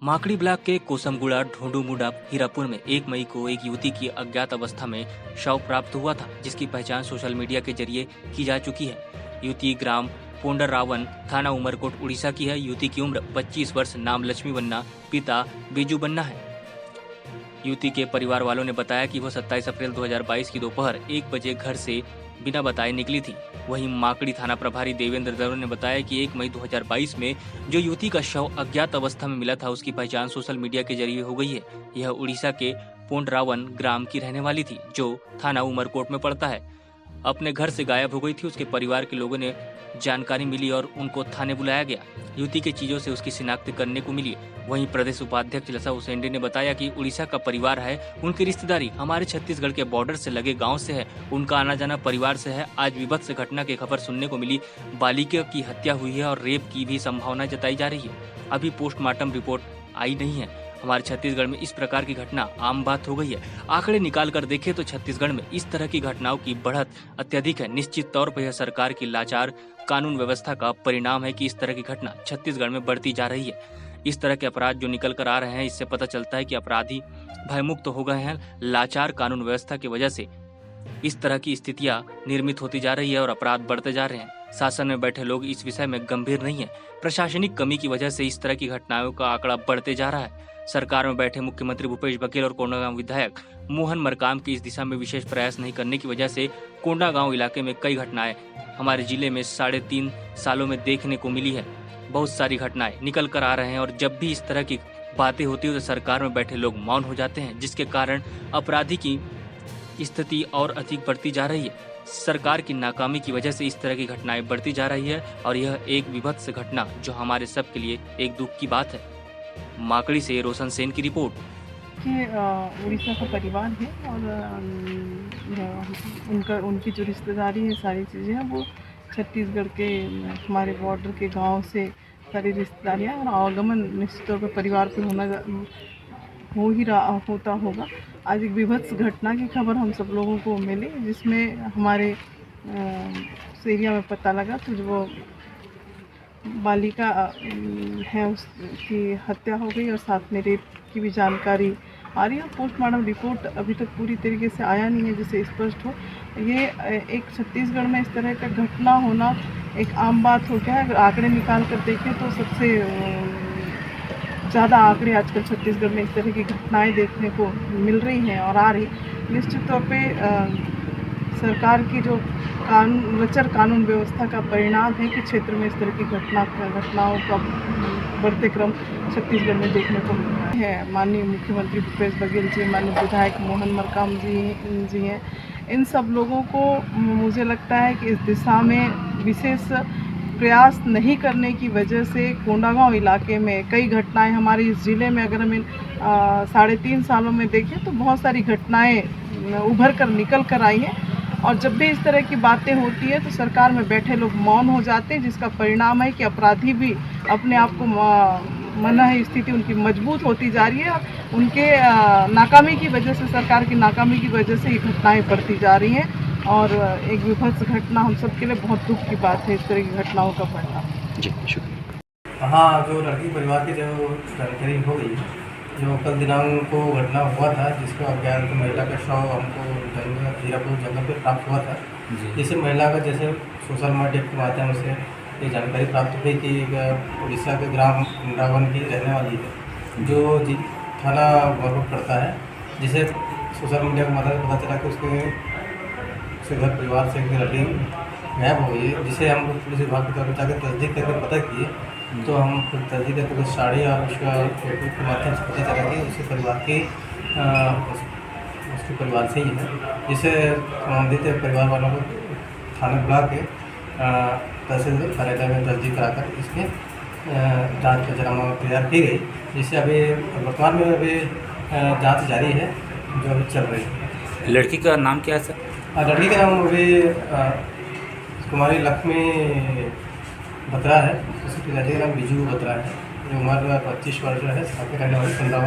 माकड़ी block के कोसमगुड़ा ढोंडूमुड़ा हीरापुर में 1 मई को एक युवती की अज्ञात अवस्था में शव प्राप्त हुआ था, जिसकी पहचान सोशल मीडिया के जरिए की जा चुकी है। युवती ग्राम पोंडररावन, थाना उमरकोट, उड़ीसा की है। युवती की उम्र 25 वर्ष, नाम लक्ष्मी बन्ना, पिता बीजू बन्ना है। युवती के परिवार वालों ने बताया कि वह 27 अप्रैल 2022 की दोपहर 1 बजे घर से बिना बताए निकली थी। वहीं माकड़ी थाना प्रभारी देवेंद्र दरों ने बताया कि 1 मई 2022 में जो युवती का शव अज्ञात अवस्था में मिला था, उसकी पहचान सोशल मीडिया के जरिए हो गई है। यह उड़ीसा के पोंडरावन ग्राम की रहने वाली थी, जो थाना उमरकोट में पड़ता है। अपने घर से गायब हो गई थी। उसके परिवार के लोगों ने जानकारी मिली और उनको थाने बुलाया गया। युवती के चीजों से उसकी शिनाख्त करने को मिली। वहीं प्रदेश उपाध्यक्ष लसा हुसैन ने बताया कि उड़ीसा का परिवार है, उनकी रिश्तेदारी हमारे छत्तीसगढ़ के बॉर्डर से लगे गांव से है, उनका आना जाना परिवार से है। आज विभत्स घटना की खबर सुनने को मिली। बालिका की हत्या हुई है और रेप की भी संभावना जताई जा रही है। अभी पोस्टमार्टम रिपोर्ट आई नहीं है। हमारे छत्तीसगढ़ में इस प्रकार की घटना आम बात हो गई है। आंकड़े निकाल कर देखें तो छत्तीसगढ़ में इस तरह की घटनाओं की बढ़त अत्यधिक है। निश्चित तौर पर यह सरकार की लाचार कानून व्यवस्था का परिणाम है कि इस तरह की घटना छत्तीसगढ़ में बढ़ती जा रही है। इस तरह के अपराध जो निकल कर आ रहे हैं, इससे पता चलता है कि अपराधी भयमुक्त हो गए हैं। लाचार कानून व्यवस्था की वजह से इस तरह की स्थितियां निर्मित होती जा रही है और अपराध बढ़ते जा रहे हैं। शासन में बैठे लोग इस विषय में गंभीर नहीं है। प्रशासनिक कमी की वजह से इस तरह की घटनाओं का आंकड़ा बढ़ते जा रहा है। सरकार में बैठे मुख्यमंत्री भूपेश बघेल और कोंडागांव विधायक मोहन मरकाम की इस दिशा में विशेष प्रयास नहीं करने की वजह से कोंडागांव इलाके में कई घटनाएं हमारे जिले में 3.5 सालों में देखने को मिली है। बहुत सारी घटनाएं निकल कर आ रहे हैं और जब भी इस तरह की बातें होती है तो सरकार में बैठे लोग मौन हो जाते हैं, जिसके कारण अपराधी की स्थिति और अधिक बढ़ती जा रही है। सरकार की नाकामी की वजह से इस तरह की घटनाएं बढ़ती जा रही है और यह एक विभत्स घटना जो हमारे सब के लिए एक दुख की बात है। माकड़ी से रोशन सेन की रिपोर्ट। ये उड़ीसा का परिवार है और उनकी जो रिश्तेदारी है, सारी चीज़ें हैं, वो छत्तीसगढ़ के हमारे बॉर्डर के गांव से सारी रिश्तेदारियाँ और आवागमन निश्चित तौर पर परिवार पे हो ही रहा होता होगा। आज एक विभत्स घटना की खबर हम सब लोगों को मिली, जिसमें हमारे उस एरिया में पता लगा तो जो वो बालिका है उसकी हत्या हो गई और साथ में रेप की भी जानकारी आ रही है। पोस्टमार्टम रिपोर्ट अभी तक पूरी तरीके से आया नहीं है जिससे स्पष्ट हो। ये एक छत्तीसगढ़ में इस तरह का घटना होना एक आम बात हो गया है। अगर आंकड़े निकाल कर देखें तो सबसे ज़्यादा आंकड़े आजकल छत्तीसगढ़ में इस तरह की घटनाएं देखने को मिल रही हैं और आ रही। निश्चित तौर पे सरकार की जो लचर कानून व्यवस्था का परिणाम है कि क्षेत्र में इस तरह की घटनाओं का बढ़ते क्रम छत्तीसगढ़ में देखने को मिल रहा है। माननीय मुख्यमंत्री भूपेश बघेल जी, माननीय विधायक मोहन मरकाम जी हैं, इन सब लोगों को मुझे लगता है कि इस दिशा में विशेष प्रयास नहीं करने की वजह से कोंडागांव इलाके में कई घटनाएं हमारे इस ज़िले में अगर हम 3.5 सालों में देखें तो बहुत सारी घटनाएं उभर कर निकल कर आई हैं। और जब भी इस तरह की बातें होती है तो सरकार में बैठे लोग मौन हो जाते हैं, जिसका परिणाम है कि अपराधी भी अपने आप को मना स्थिति उनकी मजबूत होती जा रही है और उनके नाकामी की वजह से, सरकार की नाकामी की वजह से ये घटनाएं बढ़ती जा रही हैं और एक विभत्स घटना हम सब के लिए बहुत दुख की बात है, इस तरह की घटनाओं का परिणाम। जी शुक्रिया। हाँ, जो लड़की परिवार की जो जानकारी हो गई, जो कल दिनांक को घटना हुआ था जिसका अज्ञात महिला का शव हमको हीरापुर जंगल पे प्राप्त हुआ था। जिसे महिला का जैसे सोशल मीडिया के माध्यम से ये जानकारी प्राप्त हुई कि उड़ीसा के ग्राम पोंडरावन की रहने वाली है, जो थाना उमरकोट पड़ता है। जिसे सोशल मीडिया की मदद से पता चला कि उसके घर परिवार से एक लड़की गायब हो गई है, जिसे हम पुलिस विभाग की तरफ जाकर तस्दीक करके पता किए तो हम तस्दीक करके कुछ साड़ी और उसका फोटो के माध्यम से पता चला कि उसके परिवार की उसके परिवार से ही है। जिसे संबंधित परिवार वालों को थाने बुला के तहसील कार्यालय में तस्दीक कराकर इसके जांच का जरामत तैयार की गई, जिससे अभी वर्तमान में अभी जांच जारी है जो अभी चल रही है। लड़की का नाम क्या है सर? लड़की का नाम अभी कुमारी लक्ष्मी बत्रा है, उसके पिताजी का नाम बीजू बत्रा है, जो उम्र 25 वर्ष है, साथ में रहने वाले 15